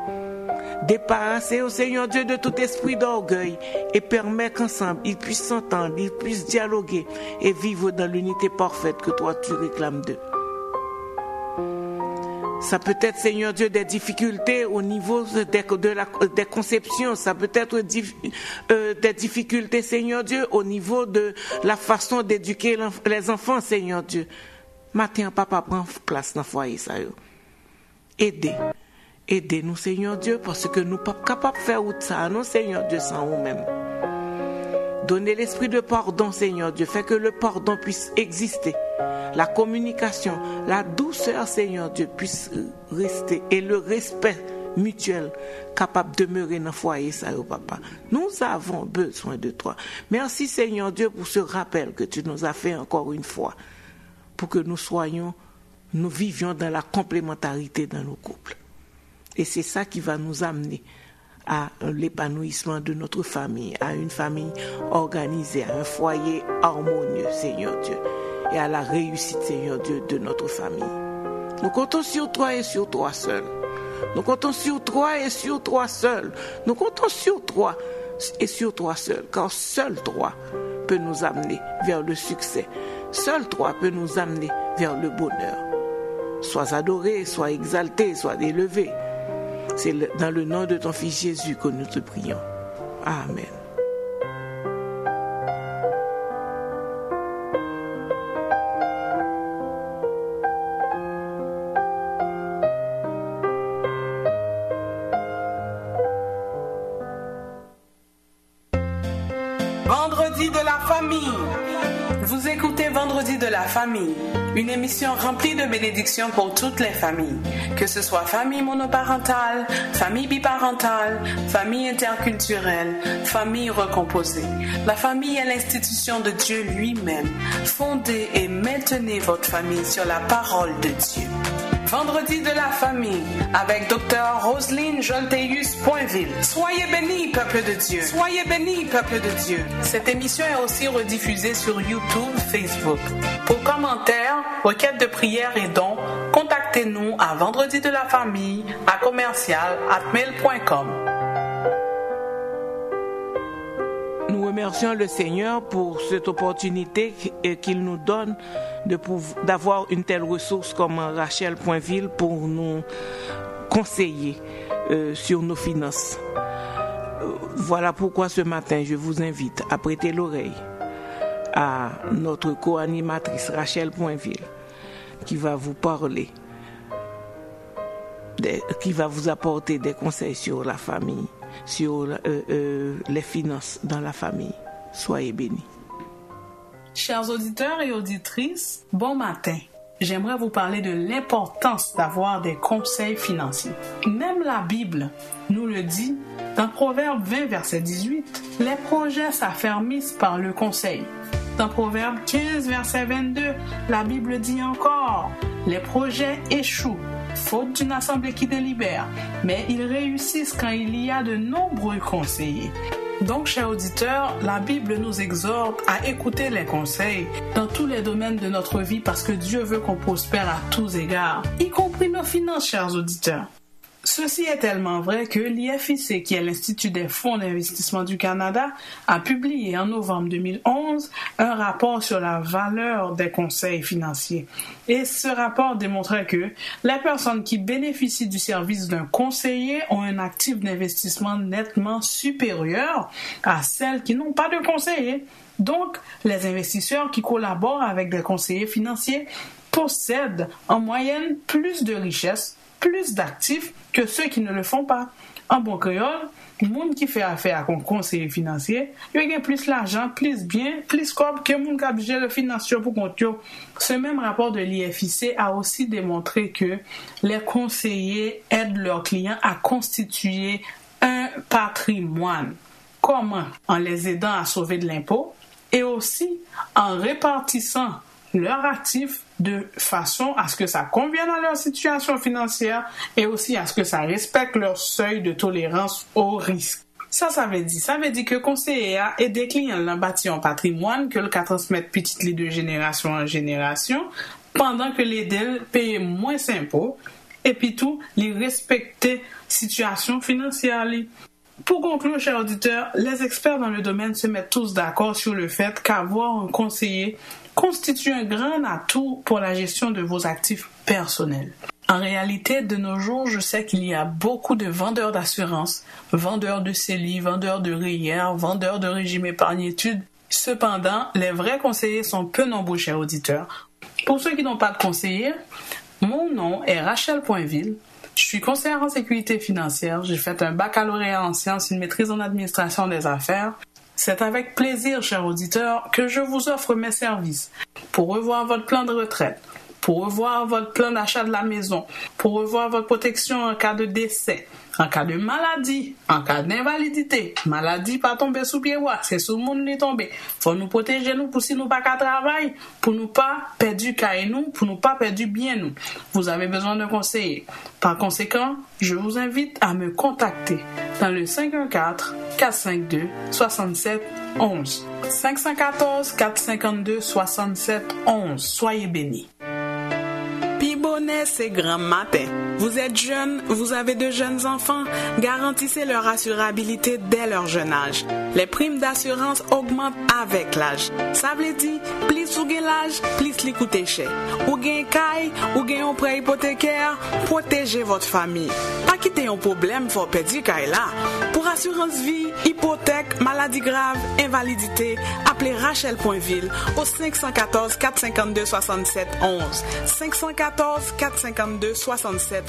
Débarrasser au Seigneur Dieu de tout esprit d'orgueil et permettre qu'ensemble ils puissent s'entendre, ils puissent dialoguer et vivre dans l'unité parfaite que toi tu réclames d'eux. Ça peut être, Seigneur Dieu, des difficultés au niveau des conceptions. Ça peut être des difficultés, Seigneur Dieu, au niveau de la façon d'éduquer les enfants, Seigneur Dieu. Matin, papa prend place dans le foyer, ça. Aidez-nous, Seigneur Dieu, parce que nous ne sommes pas capables de faire ça, non, Seigneur Dieu, sans nous-mêmes. Donnez l'esprit de pardon, Seigneur Dieu, fait que le pardon puisse exister. La communication, la douceur, Seigneur Dieu, puisse rester et le respect mutuel capable de demeurer dans le foyer, ça, papa. Nous avons besoin de toi. Merci, Seigneur Dieu, pour ce rappel que tu nous as fait encore une fois, pour que nous vivions dans la complémentarité dans nos couples. Et c'est ça qui va nous amener à l'épanouissement de notre famille, à une famille organisée, à un foyer harmonieux, Seigneur Dieu, et à la réussite, Seigneur Dieu, de notre famille. Nous comptons sur toi et sur toi seul. Nous comptons sur toi et sur toi seul. Nous comptons sur toi et sur toi seul, car seul toi peut nous amener vers le succès. Seul toi peut nous amener vers le bonheur. Sois adoré, sois exalté, sois élevé. C'est dans le nom de ton Fils Jésus que nous te prions. Amen. Vendredi de la famille. Vous écoutez Vendredi de la famille, une émission remplie de bénédictions pour toutes les familles, que ce soit famille monoparentale, famille biparentale, famille interculturelle, famille recomposée. La famille est l'institution de Dieu lui-même. Fondez et maintenez votre famille sur la parole de Dieu. Vendredi de la famille avec Dr. Roselyne Jolteus-Poinville. Soyez bénis, peuple de Dieu. Soyez bénis, peuple de Dieu. Cette émission est aussi rediffusée sur YouTube, Facebook. Pour commentaires, requêtes de prière et dons, contactez contactez-nous à vendredi-de-la-famille@commercial@mail.com. Nous remercions le Seigneur pour cette opportunité qu'il nous donne d'avoir une telle ressource comme Rachel Poinville pour nous conseiller sur nos finances. Voilà pourquoi ce matin, je vous invite à prêter l'oreille à notre co-animatrice Rachel Poinville qui va vous parler, qui va vous apporter des conseils sur la famille, sur les finances dans la famille. Soyez bénis. Chers auditeurs et auditrices, bon matin. J'aimerais vous parler de l'importance d'avoir des conseils financiers. Même la Bible nous le dit dans Proverbe 20, verset 18. Les projets s'affermissent par le conseil. Dans Proverbe 15, verset 22, la Bible dit encore, les projets échouent, faute d'une assemblée qui délibère, mais ils réussissent quand il y a de nombreux conseillers. Donc, chers auditeurs, la Bible nous exhorte à écouter les conseils dans tous les domaines de notre vie parce que Dieu veut qu'on prospère à tous égards, y compris nos finances, chers auditeurs. Ceci est tellement vrai que l'IFIC, qui est l'Institut des fonds d'investissement du Canada, a publié en novembre 2011 un rapport sur la valeur des conseils financiers. Et ce rapport démontrait que les personnes qui bénéficient du service d'un conseiller ont un actif d'investissement nettement supérieur à celles qui n'ont pas de conseiller. Donc, les investisseurs qui collaborent avec des conseillers financiers possèdent en moyenne plus de richesses, plus d'actifs que ceux qui ne le font pas. En bon créole, le monde qui fait affaire avec un conseiller financier, il a plus l'argent, plus bien, plus corps que le monde qui a budget le financier pour compte. Ce même rapport de l'IFIC a aussi démontré que les conseillers aident leurs clients à constituer un patrimoine. Comment? En les aidant à sauver de l'impôt et aussi en répartissant leurs actifs de façon à ce que ça convienne à leur situation financière et aussi à ce que ça respecte leur seuil de tolérance au risque. Ça veut dire que le conseiller a aidé les clients à bâtir un patrimoine que le transmettre petit de génération en génération pendant que les DEL payent moins d'impôts et puis tout, les respecter situation financière. Pour conclure, chers auditeurs, les experts dans le domaine se mettent tous d'accord sur le fait qu'avoir un conseiller constitue un grand atout pour la gestion de vos actifs personnels. En réalité, de nos jours, je sais qu'il y a beaucoup de vendeurs d'assurance, vendeurs de CELI, vendeurs de RIER, vendeurs de régime épargne-études. Cependant, les vrais conseillers sont peu nombreux, chers auditeurs. Pour ceux qui n'ont pas de conseiller, mon nom est Rachel Poinville. Je suis conseillère en sécurité financière. J'ai fait un baccalauréat en sciences, une maîtrise en administration des affaires. C'est avec plaisir, chers auditeurs, que je vous offre mes services pour revoir votre plan de retraite, pour revoir votre plan d'achat de la maison, pour revoir votre protection en cas de décès, en cas de maladie, en cas d'invalidité. Maladie pas tomber sous pied, c'est sous le monde qui tomber. Faut nous protéger nous pour si nous pas qu'à travailler, pour nous pas perdre caille nous, pour nous pas perdre bien nous. Vous avez besoin d'un conseiller. Par conséquent, je vous invite à me contacter dans le 514-452-6711. 514-452-6711. Soyez bénis. Pibonnet, c'est grand matin. Vous êtes jeune, vous avez de jeunes enfants, garantissez leur assurabilité dès leur jeune âge. Les primes d'assurance augmentent avec l'âge. Ça veut dire, plus vous gagnez l'âge, plus les coûtent cher. Ou gagnez caille, ou gagnez un prêt hypothécaire, protégez votre famille. Pas quitter un problème, faut perdre caille là. Pour assurance vie, hypothèque, maladie grave, invalidité, appelez Rachel Poinville au 514-452-6711. 514-452-6711.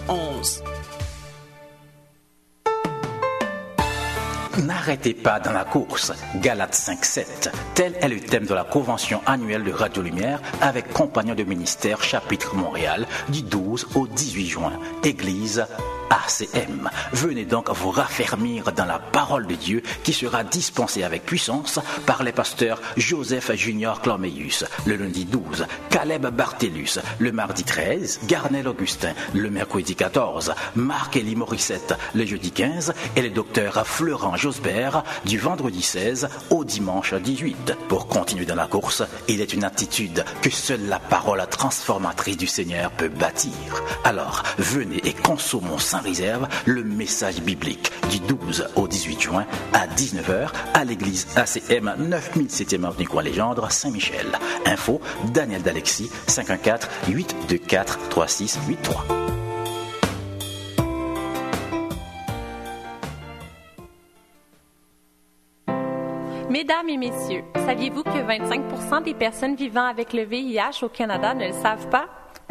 N'arrêtez pas dans la course. Galates 5.7. Tel est le thème de la convention annuelle de Radio Lumière avec Compagnons de ministère chapitre Montréal du 12 au 18 juin. Église ACM. Venez donc vous raffermir dans la parole de Dieu qui sera dispensée avec puissance par les pasteurs Joseph Junior Clormeus, le lundi 12, Caleb Bartellus, le mardi 13, Garnel Augustin, le mercredi 14, Marc-Élie Morissette, le jeudi 15 et le docteur Florent Josbert du vendredi 16 au dimanche 18. Pour continuer dans la course, il est une attitude que seule la parole transformatrice du Seigneur peut bâtir. Alors, venez et consommons sans réserve le message biblique du 12 au 18 juin à 19h à l'église ACM 9007e avenue Coin-Légendre, Saint-Michel. Info, Daniel D'Alexis, 514-824-3683. Mesdames et messieurs, saviez-vous que 25% des personnes vivant avec le VIH au Canada ne le savent pas?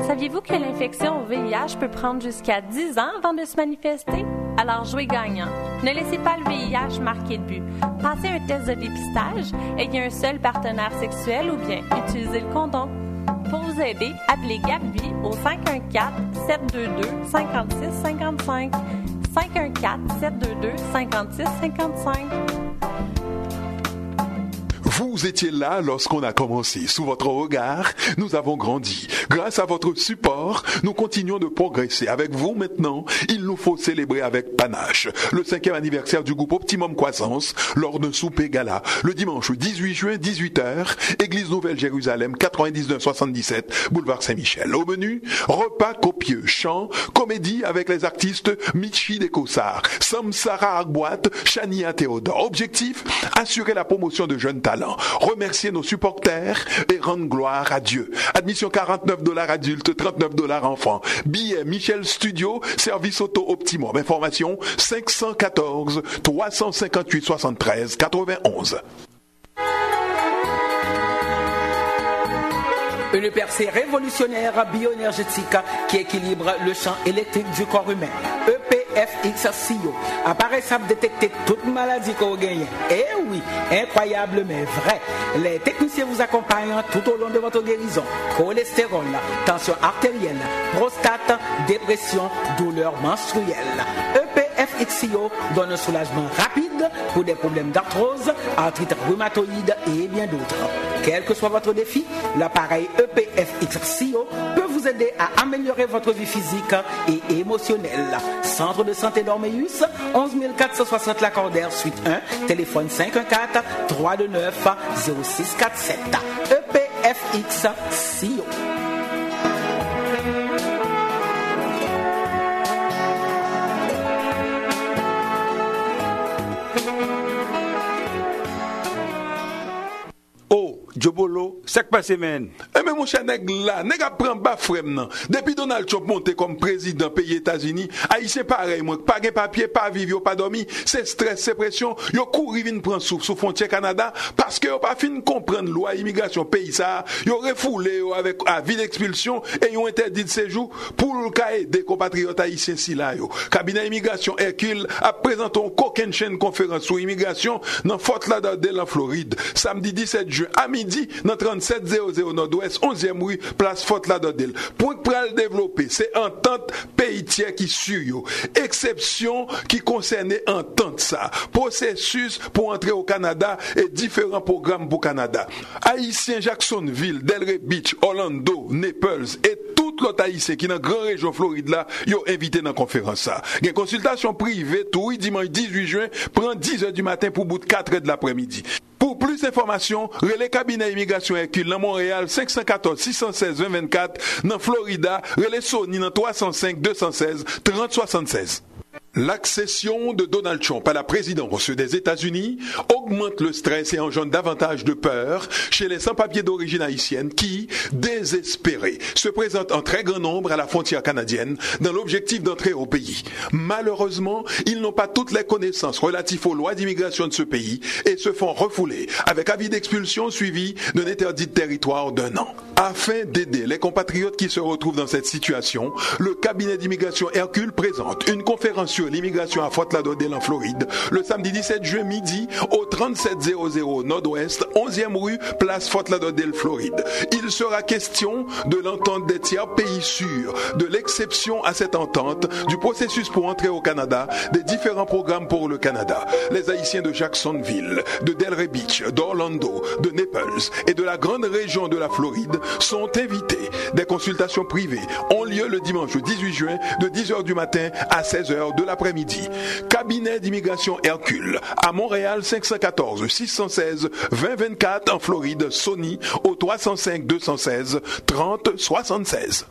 Saviez-vous que l'infection au VIH peut prendre jusqu'à 10 ans avant de se manifester? Alors jouez gagnant. Ne laissez pas le VIH marquer de but. Passez un test de dépistage, ayez un seul partenaire sexuel ou bien utilisez le condom. Pour vous aider, appelez Gabi au 514-722-5655. 514-722-5655. Vous étiez là lorsqu'on a commencé. Sous votre regard, nous avons grandi. Grâce à votre support, nous continuons de progresser. Avec vous maintenant, il nous faut célébrer avec panache le 5e anniversaire du groupe Optimum Croissance lors d'un souper gala. Le dimanche 18 juin, 18h, Église Nouvelle-Jérusalem, 99-77, boulevard Saint-Michel. Au menu, repas copieux, chant, comédie avec les artistes Michi Descossards, Samsara Arboit, Chania Théodore. Objectif, assurer la promotion de jeunes talents. Remercier nos supporters et rendre gloire à Dieu. Admission $49 adultes, $39 enfants. Billets Michel Studio, service auto Optimum. Information 514 358 73 91. Une percée révolutionnaire bioénergétique qui équilibre le champ électrique du corps humain. EPFX-CO appareil savent détecter toute maladie que vous gagnez. Eh oui, incroyable mais vrai. Les techniciens vous accompagnent tout au long de votre guérison. Cholestérol, tension artérielle, prostate, dépression, douleurs menstruelles. EPFX-CO donne un soulagement rapide pour des problèmes d'arthrose, arthrite rhumatoïde et bien d'autres. Quel que soit votre défi, l'appareil EPFX-CO peut vous aider à améliorer votre vie physique et émotionnelle. Centre de santé d'Ormeus, 11 460 Lacordaire, suite 1, téléphone 514-329-0647. EPFX-CO. Jobolo, ça qui passe, men? Eh mais mon cher nèg là, nèg a prend bas frème nan. Depuis Donald Trump monté comme président pays États-Unis, haïtien pareil moi, pas gen papier, pas vivre, pas dormi, c'est stress, c'est pression, yo couri vinn prendre souffle sous frontière Canada parce que yo pas fin comprendre loi immigration pays ça, yo refoulé avec avis d'expulsion et yo interdit de séjour pour le cas des compatriotes haïtiens si là yo. Cabinet immigration Hercule a présenté une coquine chaîne conférence sur immigration dans Fort Lauderdale en Floride, samedi 17 juin à midi dans 3700 Nord-Ouest 11e rue place Fort Lauderdale. Pour pral développer, c'est entente pays tiers qui sur yo. Exception qui concerne entente ça. Processus pour entrer au Canada et différents programmes pour Canada. Haïtiens Jacksonville, Delray Beach, Orlando, Naples et tout l'autre haïtien qui dans grande région Floride là, yo invité dans conférence ça. Une consultation privée tout dimanche 18 juin prend 10h du matin pour bout de 4h de l'après-midi. Pour plus d'informations, relais cabinet immigration Hercule dans Montréal 514 616 2024, dans Florida, relais Sony dans 305 216 30 76. L'accession de Donald Trump à la présidence des États-Unis augmente le stress et engendre davantage de peur chez les sans-papiers d'origine haïtienne qui, désespérés, se présentent en très grand nombre à la frontière canadienne dans l'objectif d'entrer au pays. Malheureusement, ils n'ont pas toutes les connaissances relatives aux lois d'immigration de ce pays et se font refouler avec avis d'expulsion suivi d'un interdit de territoire d'1 an. Afin d'aider les compatriotes qui se retrouvent dans cette situation, le cabinet d'immigration Hercule présente une conférence sur sur l'immigration à Fort Lauderdale en Floride le samedi 17 juin midi au 3700 Nord-Ouest, 11e rue, place Fort Lauderdale, Floride. Il sera question de l'entente des tiers pays sûrs, de l'exception à cette entente, du processus pour entrer au Canada, des différents programmes pour le Canada. Les Haïtiens de Jacksonville, de Delray Beach, d'Orlando, de Naples et de la grande région de la Floride sont invités. Des consultations privées ont lieu le dimanche 18 juin de 10h du matin à 16h de l'après-midi. Cabinet d'immigration Hercule à Montréal 514 616 2024 en Floride, Sony au 305 216 30 76.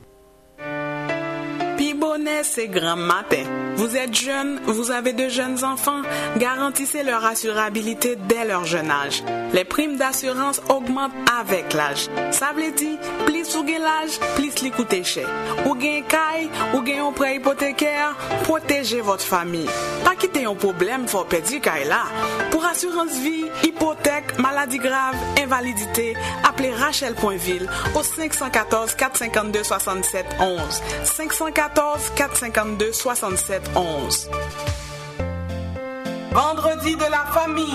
Pibonnet, c'est grand matin. Vous êtes jeune, vous avez de jeunes enfants, garantissez leur assurabilité dès leur jeune âge. Les primes d'assurance augmentent avec l'âge. Ça veut dire, plus vous gagnez l'âge, plus li coûte cher. Ou gagnez caille, ou gagnez un prêt hypothécaire, protégez votre famille. Pas quitter un problème, faut perdre caille là. Pour assurance vie, hypothèque, maladie grave, invalidité, appelez Rachel Poinville au 514 452 67 11. 514 452 67 11. Vendredi de la famille.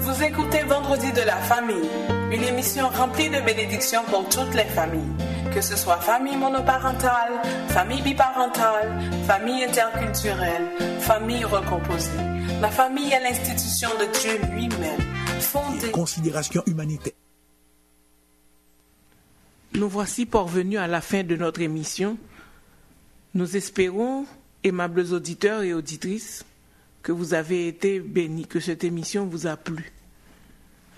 Vous écoutez Vendredi de la famille, une émission remplie de bénédictions pour toutes les familles. Que ce soit famille monoparentale, famille biparentale, famille interculturelle, famille recomposée. La famille est l'institution de Dieu lui-même, fondée. Considération humanitaire. Nous voici parvenus à la fin de notre émission. Nous espérons, aimables auditeurs et auditrices, que vous avez été bénis, que cette émission vous a plu.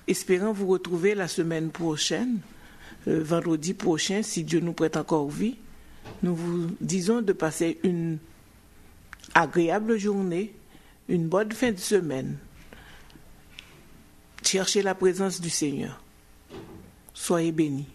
Espérons vous retrouver la semaine prochaine, vendredi prochain, si Dieu nous prête encore vie. Nous vous disons de passer une agréable journée, une bonne fin de semaine. Cherchez la présence du Seigneur. Soyez bénis.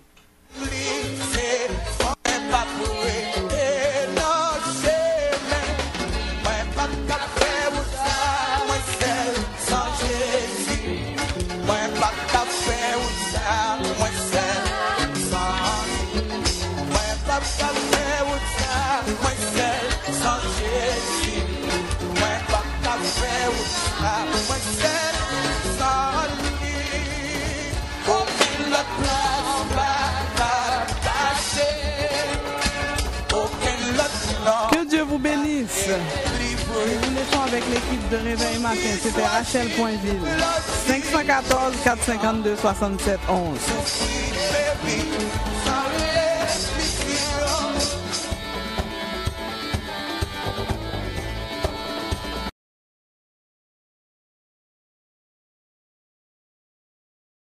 Que Dieu vous bénisse. Nous vous laissons avec l'équipe de Réveil Matin. C'était Rachel Poinville. 514 452 67 11.